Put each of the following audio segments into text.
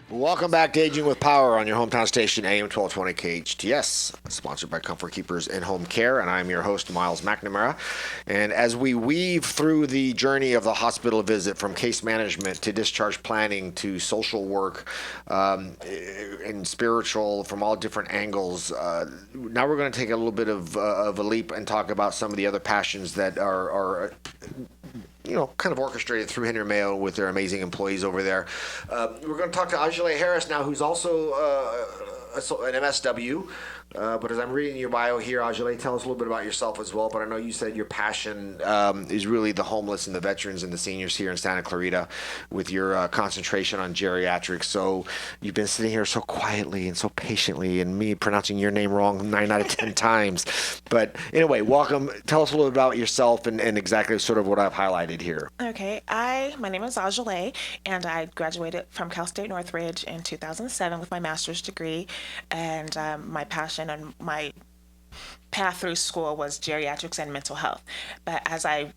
Welcome back to Aging with Power on your hometown station, AM 1220 KHTS, sponsored by Comfort Keepers in Home Care, and I'm your host, Myles McNamara. And as we weave through the journey of the hospital visit from case management to discharge planning to social work and spiritual from all different angles, now we're going to take a little bit of a leap and talk about some of the other passions that are kind of orchestrated through Henry Mayo with their amazing employees over there. We're going to talk to Ajale Harris now, who's also an MSW. But as I'm reading your bio here, Ajale, tell us a little bit about yourself as well. But I know you said your passion is really the homeless and the veterans and the seniors here in Santa Clarita with your concentration on geriatrics. So you've been sitting here so quietly and so patiently, and me pronouncing your name wrong 9 out of 10 times. But anyway, welcome. Tell us a little bit about yourself and exactly sort of what I've highlighted here. Okay, my name is Ajale, and I graduated from Cal State Northridge in 2007 with my master's degree. And my passion and my path through school was geriatrics and mental health. But as I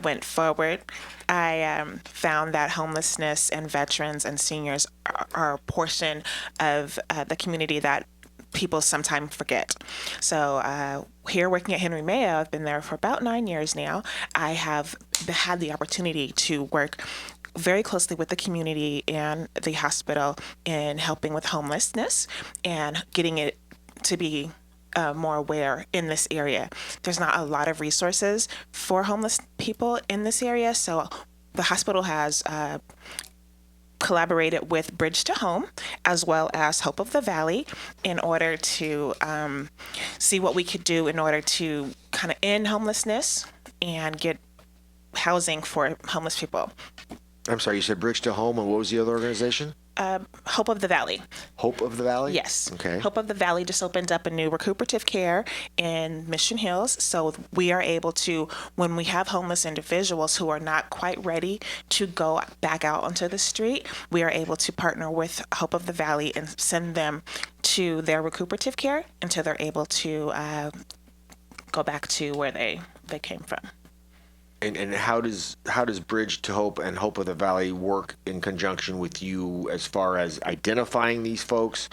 went forward, I found that homelessness and veterans and seniors are a portion of the community that people sometimes forget. So here working at Henry Mayo, I've been there for about 9 years now. I have had the opportunity to work very closely with the community and the hospital in helping with homelessness and getting it to be more aware in this area. There's not a lot of resources for homeless people in this area, so the hospital has collaborated with Bridge to Home as well as Hope of the Valley in order to see what we could do in order to kind of end homelessness and get housing for homeless people. I'm sorry, you said Bridge to Home, and what was the other organization? Hope of the Valley. Hope of the Valley? Yes. Okay. Hope of the Valley just opened up a new recuperative care in Mission Hills. So we are able to, when we have homeless individuals who are not quite ready to go back out onto the street, we are able to partner with Hope of the Valley and send them to their recuperative care until they're able to go back to where they came from. And how does Bridge to Hope and Hope of the Valley work in conjunction with you as far as identifying these folks,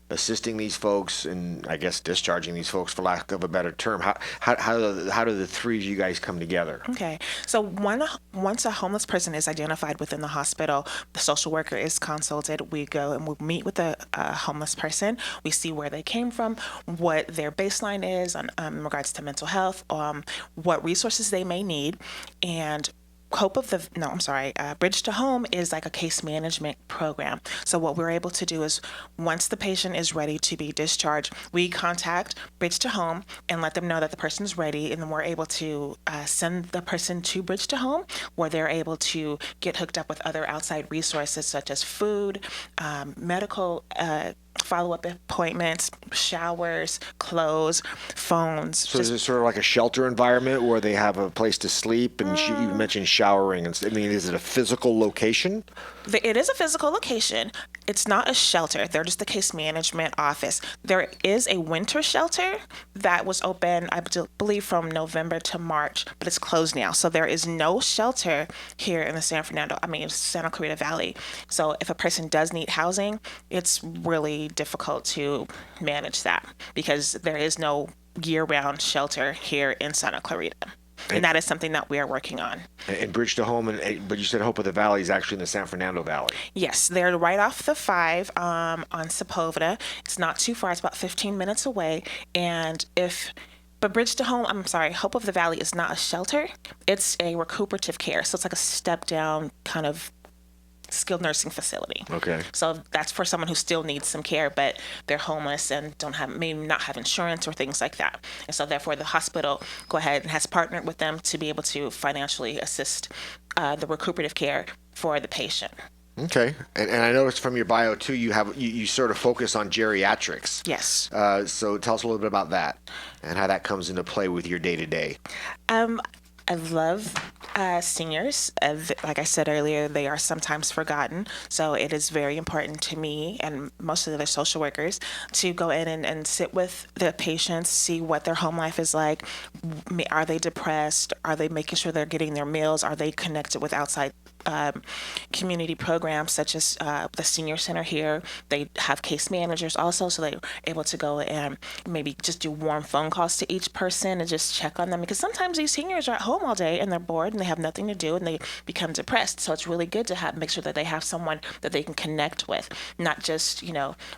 assisting these folks, and I guess discharging these folks, for lack of a better term? How do the three of you guys come together? Okay, so once a homeless person is identified within the hospital, the social worker is consulted. We go and we meet with the homeless person. We see where they came from, what their baseline is in regards to mental health, what resources they may need, and Bridge to Home is like a case management program. So what we're able to do is once the patient is ready to be discharged, we contact Bridge to Home and let them know that the person is ready, and then we're able to send the person to Bridge to Home, where they're able to get hooked up with other outside resources such as food, medical follow-up appointments, showers, clothes, phones. So is it sort of like a shelter environment where they have a place to sleep? And you mentioned showering. And I mean, is it a physical location? It is a physical location. It's not a shelter. They're just a case management office. There is a winter shelter that was open, I believe, from November to March, but it's closed now. So there is no shelter here in the Santa Clarita Valley. So if a person does need housing, it's really difficult to manage that because there is no year-round shelter here in Santa Clarita. And that is something that we are working on. And Bridge to Home, but you said Hope of the Valley is actually in the San Fernando Valley. Yes, they're right off the 5 on Sepulveda. It's not too far. It's about 15 minutes away. But Bridge to Home, Hope of the Valley is not a shelter. It's a recuperative care. So it's like a step down kind of skilled nursing facility. Okay. So that's for someone who still needs some care, but they're homeless and may not have insurance or things like that. And so therefore the hospital go ahead and has partnered with them to be able to financially assist the recuperative care for the patient. Okay. And I noticed from your bio too, you sort of focus on geriatrics. Yes. So tell us a little bit about that and how that comes into play with your day to day. I love seniors. Like I said earlier, they are sometimes forgotten. So it is very important to me and most of the other social workers to go in and sit with the patients, see what their home life is like. Are they depressed? Are they making sure they're getting their meals? Are they connected with outside community programs such as the senior center here. They have case managers also, so they're able to go and maybe just do warm phone calls to each person and just check on them, because sometimes these seniors are at home all day and they're bored and they have nothing to do and they become depressed. So it's really good to make sure that they have someone that they can connect with, not just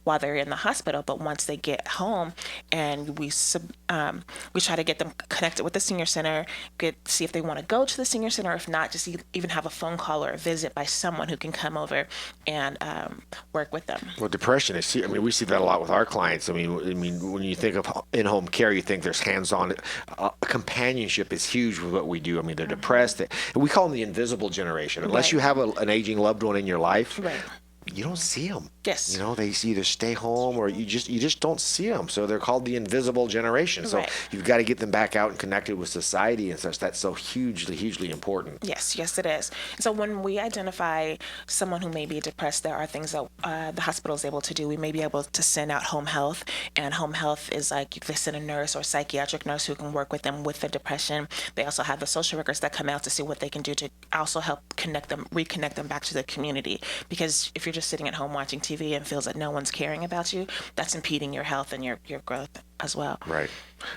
while they're in the hospital, but once they get home. And we try to get them connected with the senior center, see if they want to go to the senior center. If not, just even have a phone call or a visit by someone who can come over and work with them. Well, depression is, I mean, we see that a lot with our clients. I mean, when you think of in-home care, you think there's hands-on. Companionship is huge with what we do. I mean, they're depressed. And we call them the invisible generation. Unless you have an aging loved one in your life, Right. you don't see them. Yes. They either stay home or you just don't see them. So they're called the invisible generation. So Right. you've got to get them back out and connected with society and such. That's so hugely important. Yes, it is. So when we identify someone who may be depressed, there are things that the hospital is able to do. We may be able to send out home health, and home health is like they send a nurse or psychiatric nurse who can work with them with the depression. They also have the social workers that come out to see what they can do to also help reconnect them back to the community. Because if you're just sitting at home watching TV and feels that no one's caring about you, that's impeding your health and your growth as well. Right.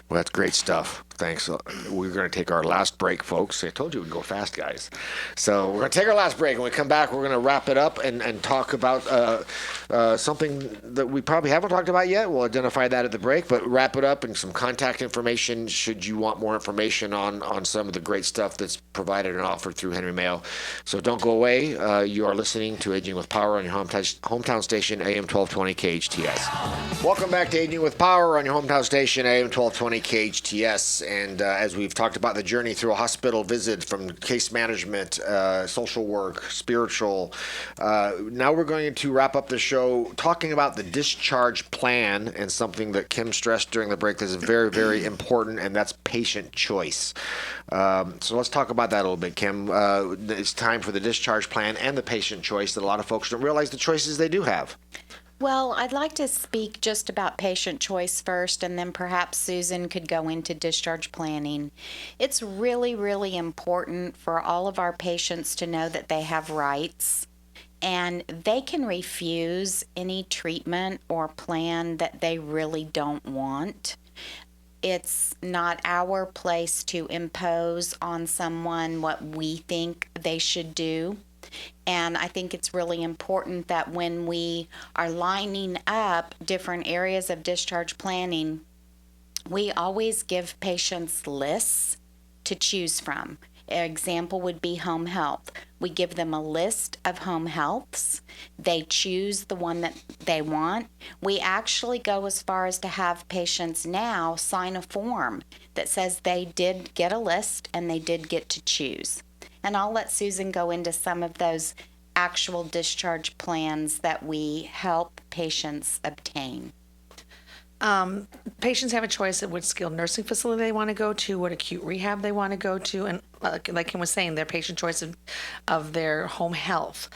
Well, that's great stuff. Thanks. We're going to take our last break, folks. I told you we'd go fast, guys. So we're going to take our last break. When we come back, we're going to wrap it up and talk about something that we probably haven't talked about yet. We'll identify that at the break, but wrap it up and some contact information should you want more information on some of the great stuff that's provided and offered through Henry Mayo. So don't go away. You are listening to Aging with Power on your hometown station, AM 1220 KHTS. Welcome back to Aging with Power on your hometown station, AM 1220 KHTS. And as we've talked about the journey through a hospital visit, from case management, social work, spiritual, now we're going to wrap up the show talking about the discharge plan, and something that Kim stressed during the break that is very important, and that's patient choice. So let's talk about that a little bit, Kim. It's time for the discharge plan and the patient choice that a lot of folks don't realize the choices they do have. Well, I'd like to speak just about patient choice first, and then perhaps Susan could go into discharge planning. It's really important for all of our patients to know that they have rights, and they can refuse any treatment or plan that they really don't want. It's not our place to impose on someone what we think they should do. And I think it's really important that when we are lining up different areas of discharge planning, we always give patients lists to choose from. An example would be home health. We give them a list of home healths. They choose the one that they want. We actually go as far as to have patients now sign a form that says they did get a list and they did get to choose. And I'll let Susan go into some of those actual discharge plans that we help patients obtain. Patients have a choice of which skilled nursing facility they want to go to, what acute rehab they want to go to, and like Kim was saying, their patient choice of their home health.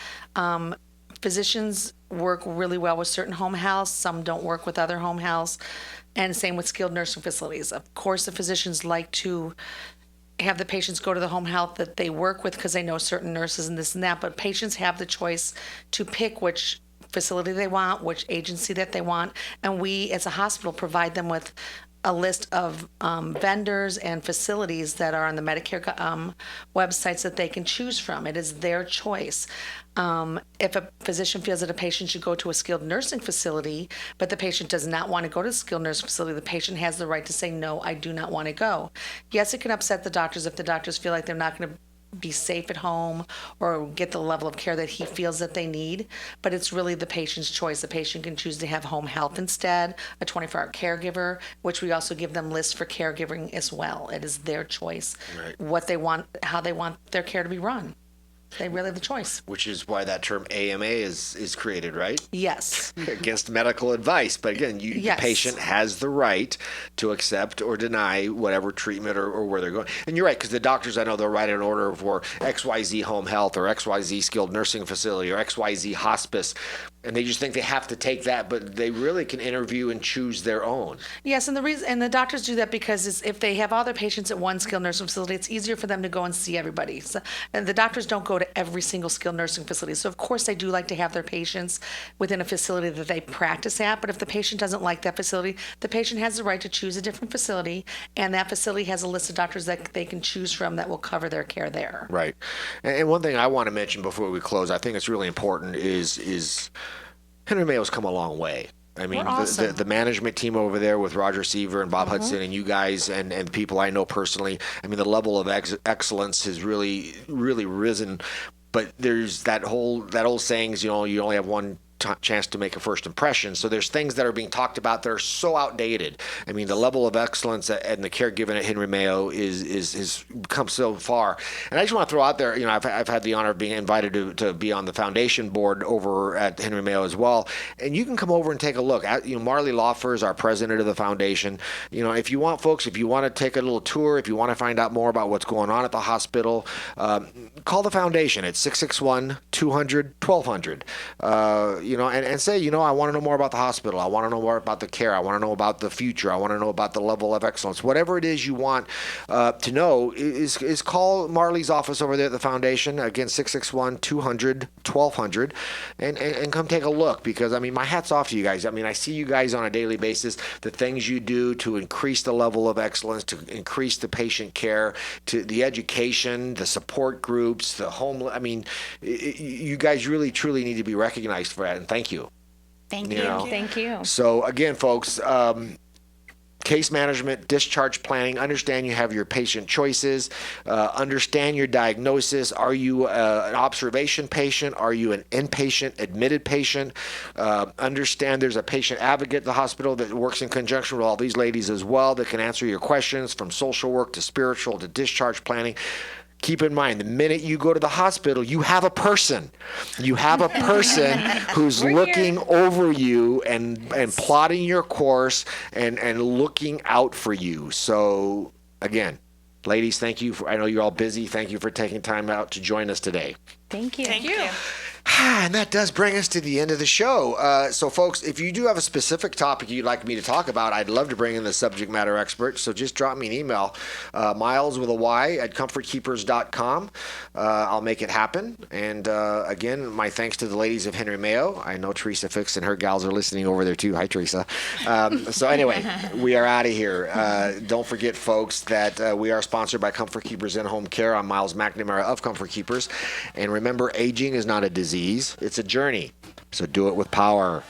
Physicians work really well with certain home health, some don't work with other home healths, and same with skilled nursing facilities. Of course, the physicians like to have the patients go to the home health that they work with because they know certain nurses and this and that, but patients have the choice to pick which facility they want, which agency that they want, and we as a hospital provide them with a list of vendors and facilities that are on the Medicare websites that they can choose from. It is their choice. If a physician feels that a patient should go to a skilled nursing facility, but the patient does not want to go to the skilled nursing facility, the patient has the right to say, no, I do not want to go. Yes, it can upset the doctors if the doctors feel like they're not going to be safe at home or get the level of care that he feels that they need, but it's really the patient's choice. The patient can choose to have home health instead, a 24-hour caregiver, which we also give them lists for caregiving as well. It is their choice, Right. What they want, how they want their care to be run. They really have the choice. Which is why that term AMA is created, right? Yes. Against medical advice. But again, the Yes. patient has the right to accept or deny whatever treatment or where they're going. And you're right, because the doctors, I know they'll write an order for XYZ home health or XYZ skilled nursing facility or XYZ hospice. and they just think they have to take that, but they really can interview and choose their own. Yes, and the reason, and the doctors do that because if they have all their patients at one skilled nursing facility, it's easier for them to go and see everybody. So, and the doctors don't go to every single skilled nursing facility. So of course they do like to have their patients within a facility that they practice at. But if the patient doesn't like that facility, the patient has the right to choose a different facility, and that facility has a list of doctors that they can choose from that will cover their care there. Right. And one thing I want to mention before we close, I think it's really important, is Henry Mayo's come a long way. I mean, We're awesome. the management team over there with Roger Seaver and Bob Hudson and you guys and people I know personally, I mean, the level of excellence has really, really risen. But there's that old sayings, you only have one chance to make a first impression. So there's things that are being talked about that are so outdated. I mean, the level of excellence and the care given at Henry Mayo is come so far. And I just want to throw out there, I've had the honor of being invited to be on the foundation board over at Henry Mayo as well. And you can come over and take a look. Marley Laufer is our president of the foundation. If you want to take a little tour, if you want to find out more about what's going on at the hospital, call the foundation at 661-200-1200. And say, I want to know more about the hospital. I want to know more about the care. I want to know about the future. I want to know about the level of excellence. Whatever it is you want to know is call Marley's office over there at the foundation. Again, 661-200-1200 and come take a look, because, my hat's off to you guys. I see you guys on a daily basis, the things you do to increase the level of excellence, to increase the patient care, to the education, the support groups, the home. You guys really, truly need to be recognized for that. And thank you. Thank you. Thank you. So again, folks, case management, discharge planning, understand you have your patient choices, understand your diagnosis. Are you an observation patient? Are you an inpatient admitted patient? Understand there's a patient advocate at the hospital that works in conjunction with all these ladies as well that can answer your questions, from social work to spiritual to discharge planning. Keep in mind, the minute you go to the hospital, you have a person. You have a person who's looking over you and plotting your course and looking out for you. So, again, ladies, thank you. I know you're all busy. Thank you for taking time out to join us today. Thank you. Thank you. And that does bring us to the end of the show. So, folks, if you do have a specific topic you'd like me to talk about, I'd love to bring in the subject matter expert. So just drop me an email, Myles with a Y at comfortkeepers.com. I'll make it happen. And again, my thanks to the ladies of Henry Mayo. I know Teresa Fix and her gals are listening over there too. Hi, Teresa. So anyway, we are out of here. Don't forget, folks, that we are sponsored by Comfort Keepers In-Home Care. I'm Myles McNamara of Comfort Keepers. And remember, aging is not a disease. It's a journey. So do it with power.